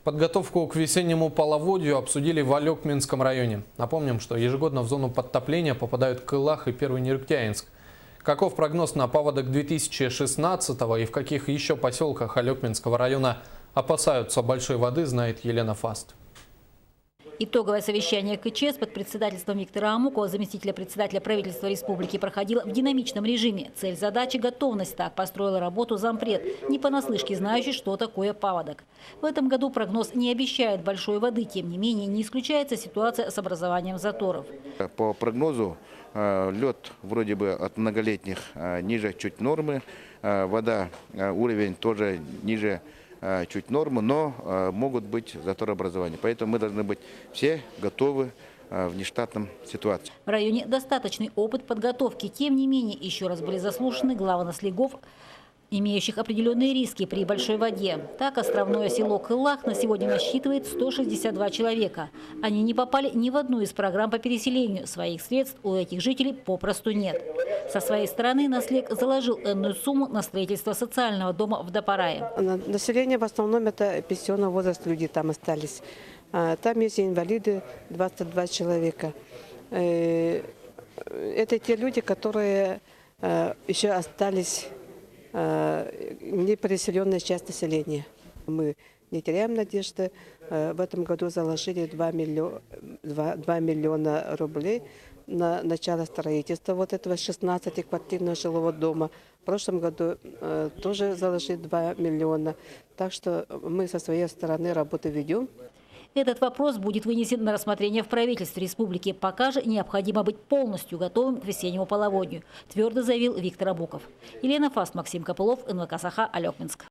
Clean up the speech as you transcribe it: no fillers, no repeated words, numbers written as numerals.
Подготовку к весеннему половодью обсудили в Алекминском районе. Напомним, что ежегодно в зону подтопления попадают Кылах и Первый Нерюктянинск. Каков прогноз на паводок 2016-го и в каких еще поселках Алекминского района опасаются большой воды, знает Елена Фаст. Итоговое совещание КЧС под председательством Виктора Амукова, заместителя председателя правительства республики, проходило в динамичном режиме. Цель задачи – готовность. Так построила работу зампред, не понаслышке знающий, что такое паводок. В этом году прогноз не обещает большой воды. Тем не менее, не исключается ситуация с образованием заторов. По прогнозу лед вроде бы от многолетних ниже чуть нормы, вода, уровень тоже ниже чуть нормы, но могут быть заторообразования. Поэтому мы должны быть все готовы в нештатном ситуации. В районе достаточный опыт подготовки. Тем не менее, еще раз были заслушаны главы наследов, имеющих определенные риски при большой воде. Так, островное село Кылах на сегодня насчитывает 162 человека. Они не попали ни в одну из программ по переселению. Своих средств у этих жителей попросту нет. Со своей стороны наслед заложил энную сумму на строительство социального дома в Допарае. Население в основном это пенсионного возраста люди там остались. Там есть инвалиды, 22 человека. Это те люди, которые еще остались непереселенная часть населения. Мы не теряем надежды. В этом году заложили 2 миллиона рублей на начало строительства вот этого 16-квартирного жилого дома. В прошлом году тоже заложили 2 миллиона. Так что мы со своей стороны работу ведем. Этот вопрос будет вынесен на рассмотрение в правительстве республики. Пока же необходимо быть полностью готовым к весеннему половодью, твердо заявил Виктор Амуков. Елена Фаст, Максим Копылов, НВК Саха, Алекминск.